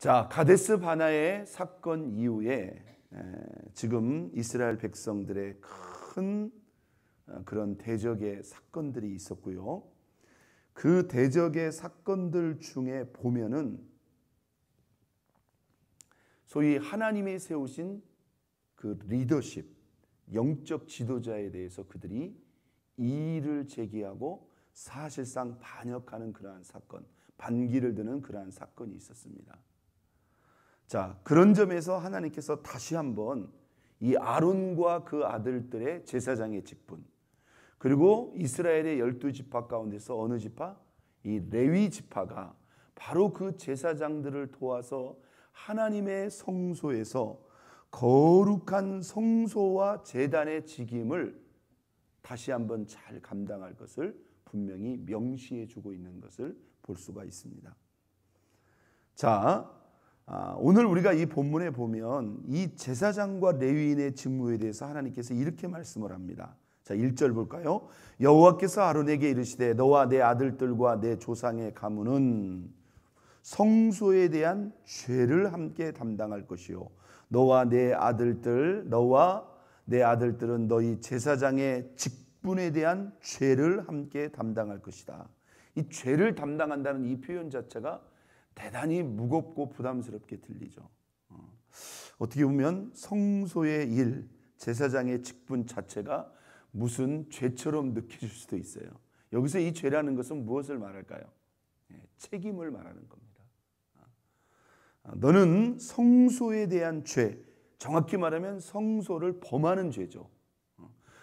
자, 가데스 바나의 사건 이후에 지금 이스라엘 백성들의 큰 그런 대적의 사건들이 있었고요. 그 대적의 사건들 중에 보면은 소위 하나님이 세우신 그 리더십, 영적 지도자에 대해서 그들이 이의를 제기하고 사실상 반역하는 그러한 사건, 반기를 드는 그러한 사건이 있었습니다. 자, 그런 점에서 하나님께서 다시 한번 이 아론과 그 아들들의 제사장의 직분, 그리고 이스라엘의 12지파 가운데서 어느 지파? 이 레위 지파가 바로 그 제사장들을 도와서 하나님의 성소에서 거룩한 성소와 제단의 직임을 다시 한번 잘 감당할 것을 분명히 명시해 주고 있는 것을 볼 수가 있습니다. 자, 오늘 우리가 이 본문에 보면 이 제사장과 레위인의 직무에 대해서 하나님께서 이렇게 말씀을 합니다. 자, 1절 볼까요? 여호와께서 아론에게 이르시되 너와 내 아들들과 내 조상의 가문은 성소에 대한 죄를 함께 담당할 것이요 너와 내 아들들은 너희 제사장의 직분에 대한 죄를 함께 담당할 것이다. 이 죄를 담당한다는 이 표현 자체가 대단히 무겁고 부담스럽게 들리죠. 어떻게 보면 성소의 일, 제사장의 직분 자체가 무슨 죄처럼 느껴질 수도 있어요. 여기서 이 죄라는 것은 무엇을 말할까요? 책임을 말하는 겁니다. 너는 성소에 대한 죄, 정확히 말하면 성소를 범하는 죄죠.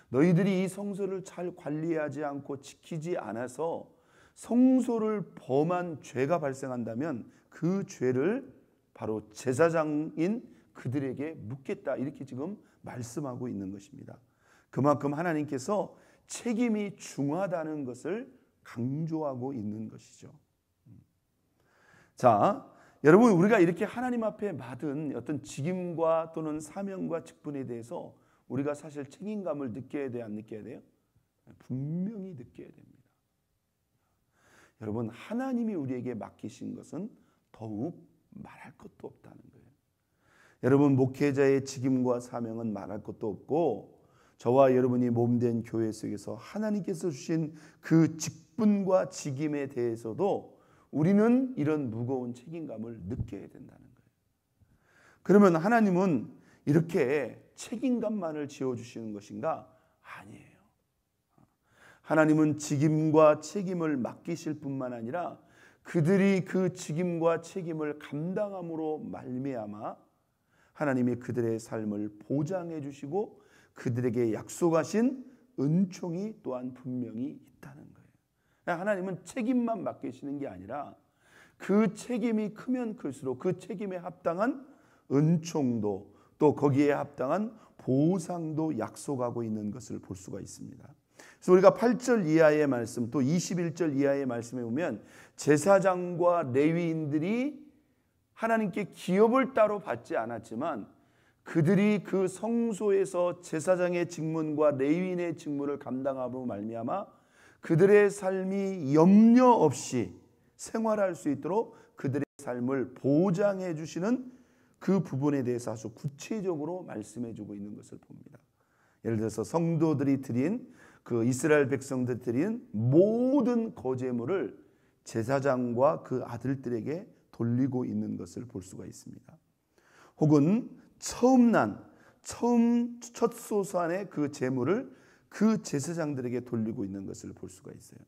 너희들이 이 성소를 잘 관리하지 않고 지키지 않아서 성소를 범한 죄가 발생한다면 그 죄를 바로 제사장인 그들에게 묻겠다, 이렇게 지금 말씀하고 있는 것입니다. 그만큼 하나님께서 책임이 중하다는 것을 강조하고 있는 것이죠. 자, 여러분, 우리가 이렇게 하나님 앞에 받은 어떤 직임과 또는 사명과 직분에 대해서 우리가 사실 책임감을 느껴야 돼요, 안 느껴야 돼요? 분명히 느껴야 됩니다. 여러분, 하나님이 우리에게 맡기신 것은 더욱 말할 것도 없다는 거예요. 여러분, 목회자의 직임과 사명은 말할 것도 없고, 저와 여러분이 몸된 교회 속에서 하나님께서 주신 그 직분과 직임에 대해서도 우리는 이런 무거운 책임감을 느껴야 된다는 거예요. 그러면 하나님은 이렇게 책임감만을 지어주시는 것인가? 아니에요. 하나님은 직임과 책임을 맡기실 뿐만 아니라 그들이 그 직임과 책임을 감당함으로 말미암아 하나님이 그들의 삶을 보장해 주시고 그들에게 약속하신 은총이 또한 분명히 있다는 거예요. 하나님은 책임만 맡기시는 게 아니라 그 책임이 크면 클수록 그 책임에 합당한 은총도 또 거기에 합당한 보상도 약속하고 있는 것을 볼 수가 있습니다. 그래서 우리가 8절 이하의 말씀 또 21절 이하의 말씀에 보면 제사장과 레위인들이 하나님께 기업을 따로 받지 않았지만 그들이 그 성소에서 제사장의 직문과 레위인의 직무를 감당하고 말미암아 그들의 삶이 염려 없이 생활할 수 있도록 그들의 삶을 보장해 주시는 그 부분에 대해서 아주 구체적으로 말씀해 주고 있는 것을 봅니다. 예를 들어서 성도들이 드린 그 이스라엘 백성들이 드린 모든 거제물을 제사장과 그 아들들에게 돌리고 있는 것을 볼 수가 있습니다. 혹은 첫 소산의 그 제물을 그 제사장들에게 돌리고 있는 것을 볼 수가 있어요.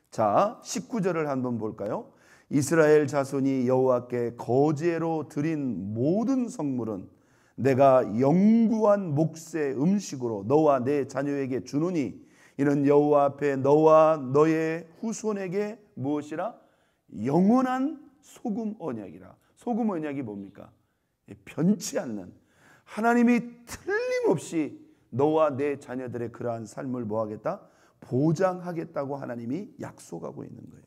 자, 19절을 한번 볼까요? 이스라엘 자손이 여호와께 거제로 드린 모든 성물은 내가 영구한 몫의 음식으로 너와 내 자녀에게 주노니 이는 여호와 앞에 너와 너의 후손에게 무엇이라? 영원한 소금 언약이라. 소금 언약이 뭡니까? 변치 않는, 하나님이 틀림없이 너와 내 자녀들의 그러한 삶을 뭐하겠다? 보장하겠다고 하나님이 약속하고 있는 거예요.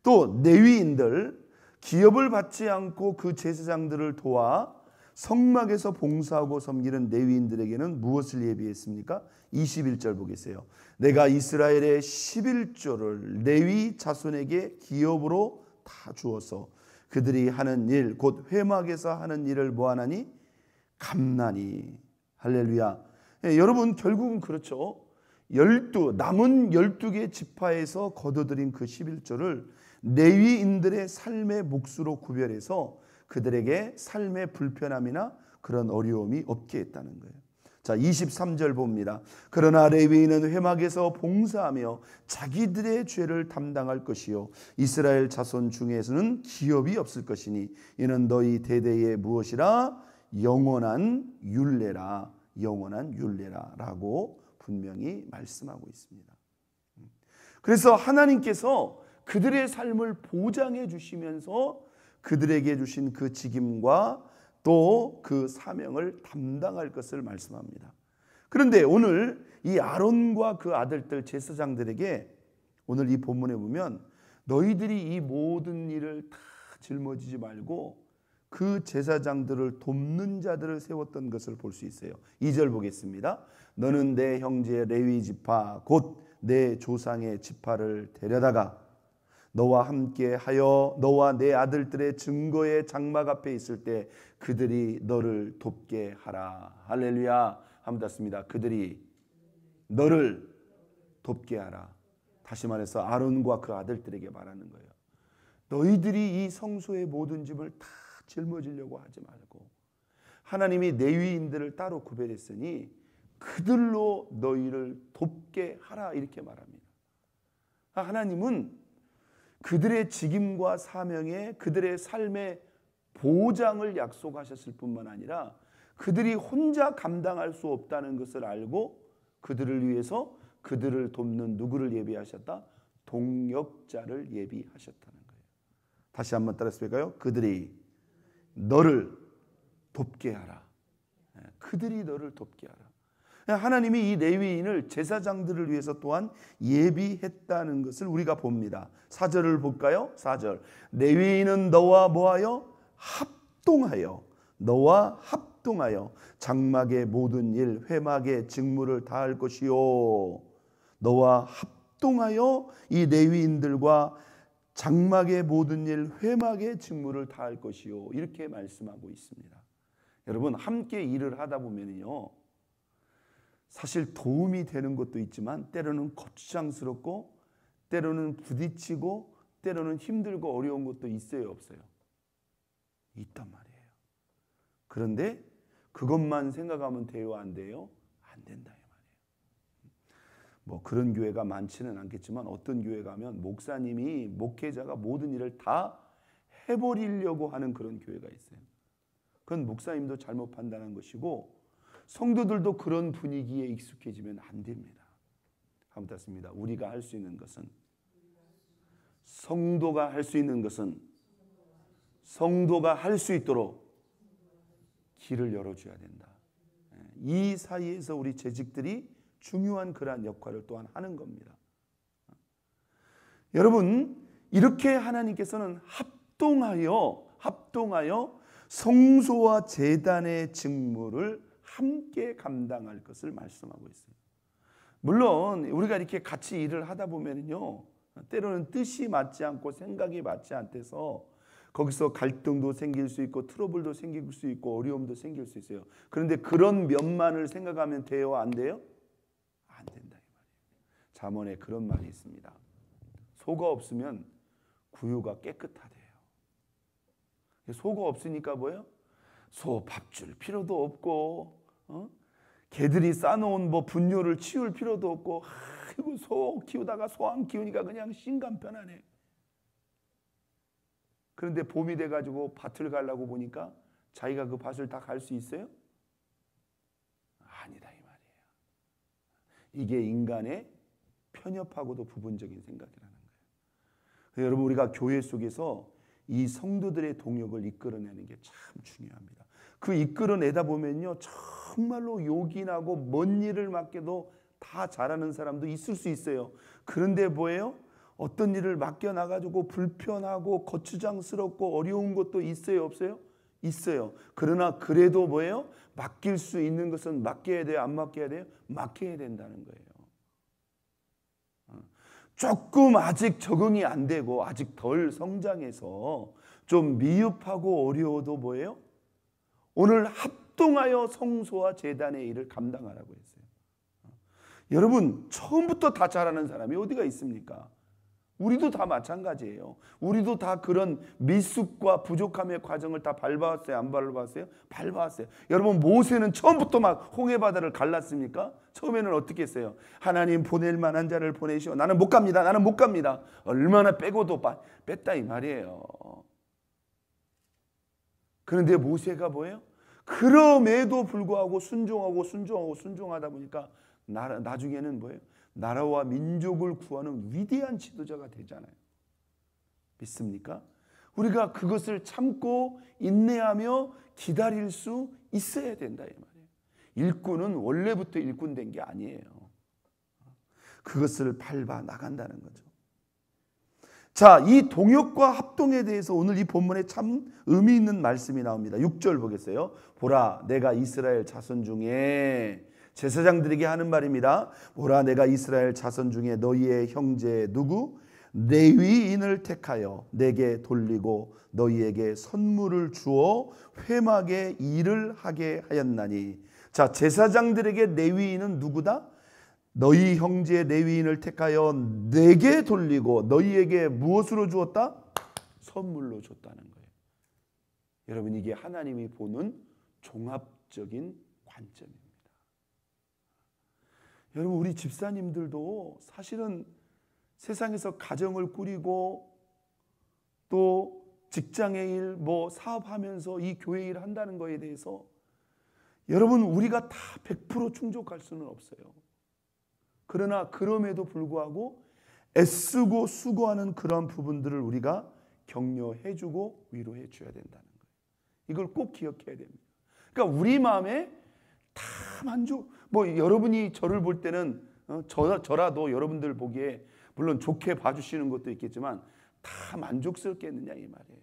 또 레위인들, 기업을 받지 않고 그 제사장들을 도와 성막에서 봉사하고 섬기는 레위인들에게는 무엇을 예비했습니까? 21절 보겠어요. 내가 이스라엘의 11조를 레위 자손에게 기업으로 다 주어서 그들이 하는 일 곧 회막에서 하는 일을 뭐하나니? 감나니. 할렐루야. 여러분 결국은 그렇죠. 남은 12개 지파에서 거둬들인 그 11조를 레위인들의 삶의 몫으로 구별해서 그들에게 삶의 불편함이나 그런 어려움이 없게 했다는 거예요. 자, 23절 봅니다. 그러나 레위인은 회막에서 봉사하며 자기들의 죄를 담당할 것이요 이스라엘 자손 중에서는 기업이 없을 것이니 이는 너희 대대의 무엇이라? 영원한 율례라. 영원한 율례라라고 분명히 말씀하고 있습니다. 그래서 하나님께서 그들의 삶을 보장해 주시면서 그들에게 주신 그 직임과 또 그 사명을 담당할 것을 말씀합니다. 그런데 오늘 이 아론과 그 아들들 제사장들에게 오늘 이 본문에 보면 너희들이 이 모든 일을 다 짊어지지 말고 그 제사장들을 돕는 자들을 세웠던 것을 볼 수 있어요. 2절 보겠습니다. 너는 내 형제 레위 지파 곧 내 조상의 지파를 데려다가 너와 함께 하여 너와 내 아들들의 증거의 장막 앞에 있을 때 그들이 너를 돕게 하라. 할렐루야. 한번 닫습니다. 그들이 너를 돕게 하라. 다시 말해서 아론과 그 아들들에게 말하는 거예요. 너희들이 이 성소의 모든 집을 다 짊어지려고 하지 말고 하나님이 레위인들을 따로 구별했으니 그들로 너희를 돕게 하라 이렇게 말합니다. 하나님은 그들의 직임과 사명에 그들의 삶의 보장을 약속하셨을 뿐만 아니라 그들이 혼자 감당할 수 없다는 것을 알고 그들을 위해서 그들을 돕는 누구를 예비하셨다? 동역자를 예비하셨다는 거예요. 다시 한번 따라서 볼까요? 그들이 너를 돕게 하라. 그들이 너를 돕게 하라. 하나님이 이 레위인을 제사장들을 위해서 또한 예비했다는 것을 우리가 봅니다. 4절을 볼까요? 4절. 레위인은 너와 뭐하여? 합동하여. 너와 합동하여 장막의 모든 일, 회막의 직무를 다할 것이요. 너와 합동하여 이 레위인들과 장막의 모든 일, 회막의 직무를 다할 것이요. 이렇게 말씀하고 있습니다. 여러분 함께 일을 하다 보면요. 사실 도움이 되는 것도 있지만 때로는 거추장스럽고 때로는 부딪히고 때로는 힘들고 어려운 것도 있어요, 없어요? 있단 말이에요. 그런데 그것만 생각하면 돼요, 안 돼요? 안 된다 이 말이에요. 뭐 그런 교회가 많지는 않겠지만 어떤 교회 가면 목사님이 목회자가 모든 일을 다 해버리려고 하는 그런 교회가 있어요. 그건 목사님도 잘못 판단한 것이고 성도들도 그런 분위기에 익숙해지면 안 됩니다. 한번 닫습니다. 우리가 할 수 있는 것은 성도가 할 수 있는 것은 성도가 할 수 있도록 길을 열어줘야 된다. 이 사이에서 우리 재직들이 중요한 그러한 역할을 또한 하는 겁니다. 여러분 이렇게 하나님께서는 합동하여 성소와 제단의 직무를 함께 감당할 것을 말씀하고 있어요. 물론 우리가 이렇게 같이 일을 하다 보면요, 때로는 뜻이 맞지 않고 생각이 맞지 않대서 거기서 갈등도 생길 수 있고 트러블도 생길 수 있고 어려움도 생길 수 있어요. 그런데 그런 면만을 생각하면 돼요, 안 돼요? 안 된다 이 말이에요. 잠언에 그런 말이 있습니다. 소가 없으면 구유가 깨끗하대요. 소가 없으니까 뭐예요? 소 밥 줄 필요도 없고 개들이 싸놓은 뭐 분뇨를 치울 필요도 없고 아이고 소 키우다가 소 안 키우니까 그냥 신간편하네. 그런데 봄이 돼가지고 밭을 가려고 보니까 자기가 그 밭을 다 갈 수 있어요? 아니다 이 말이에요. 이게 인간의 편협하고도 부분적인 생각이라는 거예요. 여러분 우리가 교회 속에서 이 성도들의 동역을 이끌어내는 게 참 중요합니다. 그 이끌어내다 보면요 정말로 요긴하고 먼 일을 맡겨도 다 잘하는 사람도 있을 수 있어요. 그런데 뭐예요? 어떤 일을 맡겨놔가지고 불편하고 거추장스럽고 어려운 것도 있어요, 없어요? 있어요. 그러나 그래도 뭐예요? 맡길 수 있는 것은 맡겨야 돼요, 안 맡겨야 돼요? 맡겨야 된다는 거예요. 조금 아직 적응이 안 되고 아직 덜 성장해서 좀 미흡하고 어려워도 뭐예요? 오늘 합동하여 성소와 제단의 일을 감당하라고 했어요. 여러분, 처음부터 다 잘하는 사람이 어디가 있습니까? 우리도 다 마찬가지예요. 우리도 다 그런 미숙과 부족함의 과정을 다 밟아왔어요? 안 밟아왔어요? 밟아왔어요. 여러분, 모세는 처음부터 막 홍해바다를 갈랐습니까? 처음에는 어떻게 했어요? 하나님 보낼 만한 자를 보내시오. 나는 못 갑니다. 나는 못 갑니다. 얼마나 빼고도 뺐다 이 말이에요. 그런데 모세가 뭐예요? 그럼에도 불구하고 순종하다 보니까 나중에는 뭐예요? 나라와 민족을 구하는 위대한 지도자가 되잖아요. 믿습니까? 우리가 그것을 참고 인내하며 기다릴 수 있어야 된다 이 말이에요. 일꾼은 원래부터 일꾼 된 게 아니에요. 그것을 밟아 나간다는 거죠. 자, 이 동역과 합동에 대해서 오늘 이 본문에 참 의미 있는 말씀이 나옵니다. 6절 보겠어요. 보라, 내가 이스라엘 자손 중에, 제사장들에게 하는 말입니다. 보라, 내가 이스라엘 자손 중에 너희의 형제 누구? 레위인을 택하여 내게 돌리고 너희에게 선물을 주어 회막의 일을 하게 하였나니. 자, 제사장들에게 레위인은 누구다? 너희 형제 레위인을 택하여 내게 돌리고 너희에게 무엇으로 주었다? 선물로 줬다는 거예요. 여러분, 이게 하나님이 보는 종합적인 관점입니다. 여러분, 우리 집사님들도 사실은 세상에서 가정을 꾸리고 또 직장의 일, 사업하면서 이 교회 일 한다는 거에 대해서 여러분, 우리가 다 100% 충족할 수는 없어요. 그러나 그럼에도 불구하고 애쓰고 수고하는 그런 부분들을 우리가 격려해주고 위로해줘야 된다는 거예요. 이걸 꼭 기억해야 됩니다. 그러니까 우리 마음에 다 만족. 여러분이 저를 볼 때는 저라도 여러분들 보기에 물론 좋게 봐주시는 것도 있겠지만 다 만족스럽겠느냐 이 말이에요.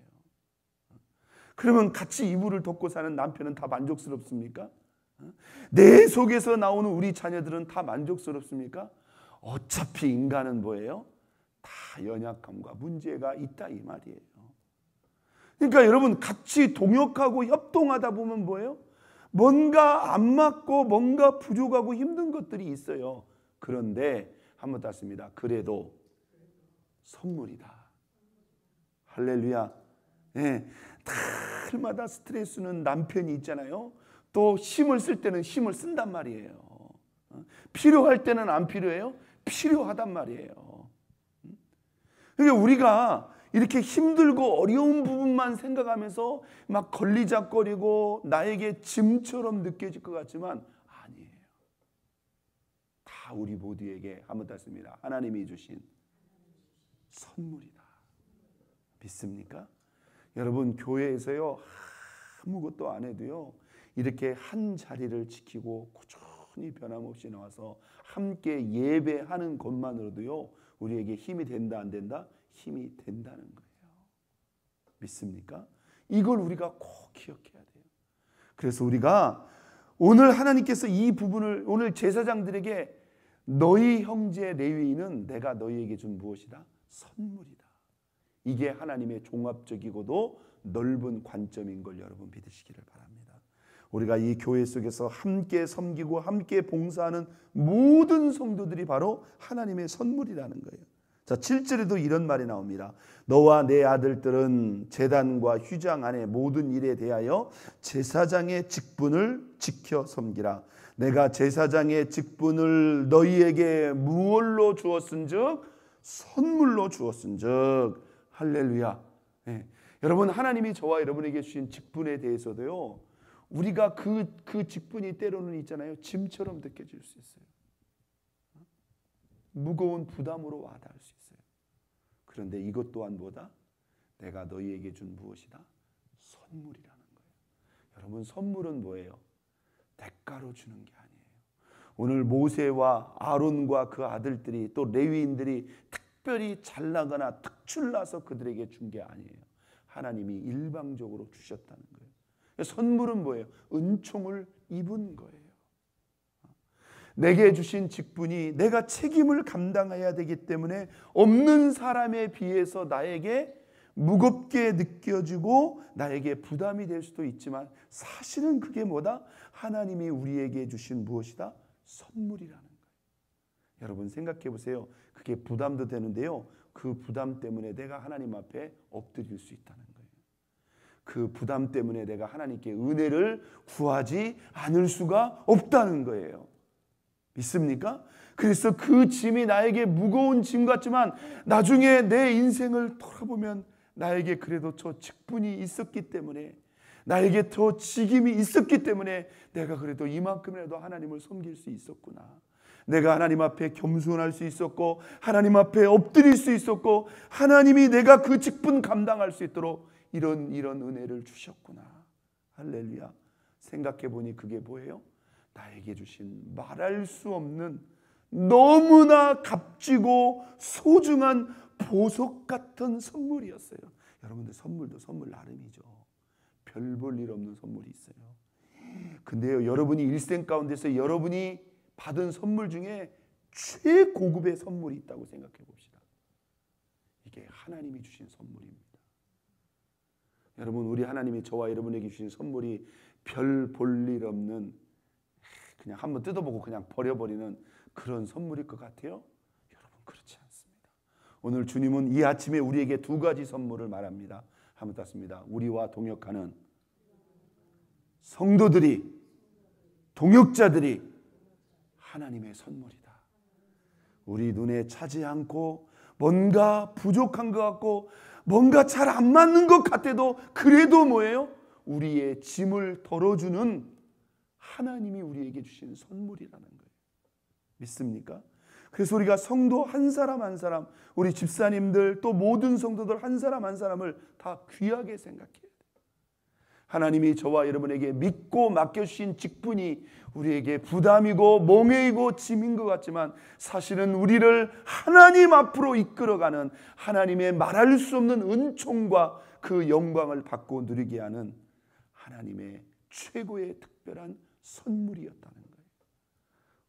그러면 같이 이불을 덮고 사는 남편은 다 만족스럽습니까? 내 속에서 나오는 우리 자녀들은 다 만족스럽습니까? 어차피 인간은 뭐예요? 다 연약함과 문제가 있다 이 말이에요. 그러니까 여러분, 같이 동역하고 협동하다 보면 뭐예요? 뭔가 안 맞고 뭔가 부족하고 힘든 것들이 있어요. 그런데 한번 땄습니다. 그래도 선물이다. 할렐루야. 네, 날마다 스트레스는 남편이 있잖아요. 또 힘을 쓸 때는 힘을 쓴단 말이에요. 필요할 때는 안 필요해요? 필요하단 말이에요. 그러니까 우리가 이렇게 힘들고 어려운 부분만 생각하면서 막 걸리작거리고 나에게 짐처럼 느껴질 것 같지만 아니에요. 다 우리 모두에게 한번 땄습니다. 하나님이 주신 선물이다. 믿습니까? 여러분, 교회에서요 아무것도 안 해도요 이렇게 한 자리를 지키고 꾸준히 변함없이 나와서 함께 예배하는 것만으로도요 우리에게 힘이 된다 안 된다? 힘이 된다는 거예요. 믿습니까? 이걸 우리가 꼭 기억해야 돼요. 그래서 우리가 오늘 하나님께서 이 부분을 오늘 제사장들에게 너희 형제 레위인은 내가 너희에게 준 무엇이다? 선물이다. 이게 하나님의 종합적이고도 넓은 관점인 걸 여러분 믿으시기를 바랍니다. 우리가 이 교회 속에서 함께 섬기고 함께 봉사하는 모든 성도들이 바로 하나님의 선물이라는 거예요. 자, 7절에도 이런 말이 나옵니다. 너와 내 아들들은 제단과 휘장 안의 모든 일에 대하여 제사장의 직분을 지켜 섬기라. 내가 제사장의 직분을 너희에게 무엇로 주었은즉 선물로 주었은즉. 할렐루야. 네. 여러분, 하나님이 저와 여러분에게 주신 직분에 대해서도요 우리가 그 직분이 때로는 있잖아요, 짐처럼 느껴질 수 있어요. 무거운 부담으로 와닿을 수 있어요. 그런데 이것 또한 뭐다? 내가 너희에게 준 무엇이다? 선물이라는 거예요. 여러분, 선물은 뭐예요? 대가로 주는 게 아니에요. 오늘 모세와 아론과 그 아들들이 또 레위인들이 특별히 잘나거나 특출나서 그들에게 준 게 아니에요. 하나님이 일방적으로 주셨다는 거예요. 선물은 뭐예요? 은총을 입은 거예요. 내게 주신 직분이 내가 책임을 감당해야 되기 때문에 없는 사람에 비해서 나에게 무겁게 느껴지고 나에게 부담이 될 수도 있지만 사실은 그게 뭐다? 하나님이 우리에게 주신 무엇이다? 선물이라는 거예요. 여러분 생각해 보세요. 그게 부담도 되는데요. 그 부담 때문에 내가 하나님 앞에 엎드릴 수 있다는 거예요. 그 부담 때문에 내가 하나님께 은혜를 구하지 않을 수가 없다는 거예요. 믿습니까? 그래서 그 짐이 나에게 무거운 짐 같지만 나중에 내 인생을 돌아보면 나에게 그래도 저 직분이 있었기 때문에, 나에게 저 직임이 있었기 때문에 내가 그래도 이만큼이라도 하나님을 섬길 수 있었구나. 내가 하나님 앞에 겸손할 수 있었고 하나님 앞에 엎드릴 수 있었고 하나님이 내가 그 직분 감당할 수 있도록 이런 은혜를 주셨구나. 할렐루야. 생각해 보니 그게 뭐예요? 나에게 주신 말할 수 없는 너무나 값지고 소중한 보석 같은 선물이었어요. 여러분들 선물도 선물 나름이죠. 별 볼 일 없는 선물이 있어요. 근데요, 여러분이 일생 가운데서 여러분이 받은 선물 중에 최고급의 선물이 있다고 생각해 봅시다. 이게 하나님이 주신 선물입니다. 여러분, 우리 하나님이 저와 여러분에게 주신 선물이 별 볼 일 없는, 그냥 한번 뜯어보고 그냥 버려버리는 그런 선물일 것 같아요? 여러분, 그렇지 않습니다. 오늘 주님은 이 아침에 우리에게 두 가지 선물을 말합니다. 한번 땄습니다. 우리와 동역하는 성도들이, 동역자들이 하나님의 선물이다. 우리 눈에 차지 않고 뭔가 부족한 것 같고 뭔가 잘 안 맞는 것 같아도 그래도 뭐예요? 우리의 짐을 덜어주는 하나님이 우리에게 주신 선물이라는 거예요. 믿습니까? 그래서 우리가 성도 한 사람 한 사람, 우리 집사님들 또 모든 성도들 한 사람 한 사람을 다 귀하게 생각해야 돼요. 하나님이 저와 여러분에게 믿고 맡겨주신 직분이 우리에게 부담이고 멍해이고 짐인 것 같지만 사실은 우리를 하나님 앞으로 이끌어가는 하나님의 말할 수 없는 은총과 그 영광을 받고 누리게 하는 하나님의 최고의 특별한 선물이었다는 거예요.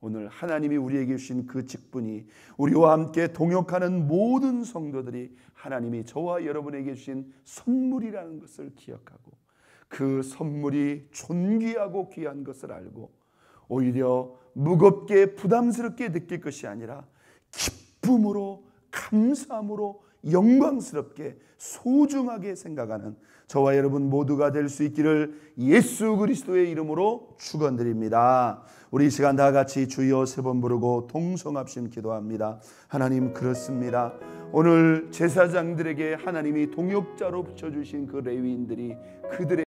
오늘 하나님이 우리에게 주신 그 직분이 우리와 함께 동역하는 모든 성도들이 하나님이 저와 여러분에게 주신 선물이라는 것을 기억하고 그 선물이 존귀하고 귀한 것을 알고 오히려 무겁게 부담스럽게 느낄 것이 아니라 기쁨으로 감사함으로 영광스럽게 소중하게 생각하는 저와 여러분 모두가 될 수 있기를 예수 그리스도의 이름으로 축원드립니다. 우리 이 시간 다 같이 주여 세 번 부르고 동성합심 기도합니다. 하나님, 그렇습니다. 오늘 제사장들에게 하나님이 동역자로 붙여주신 그 레위인들이 그들의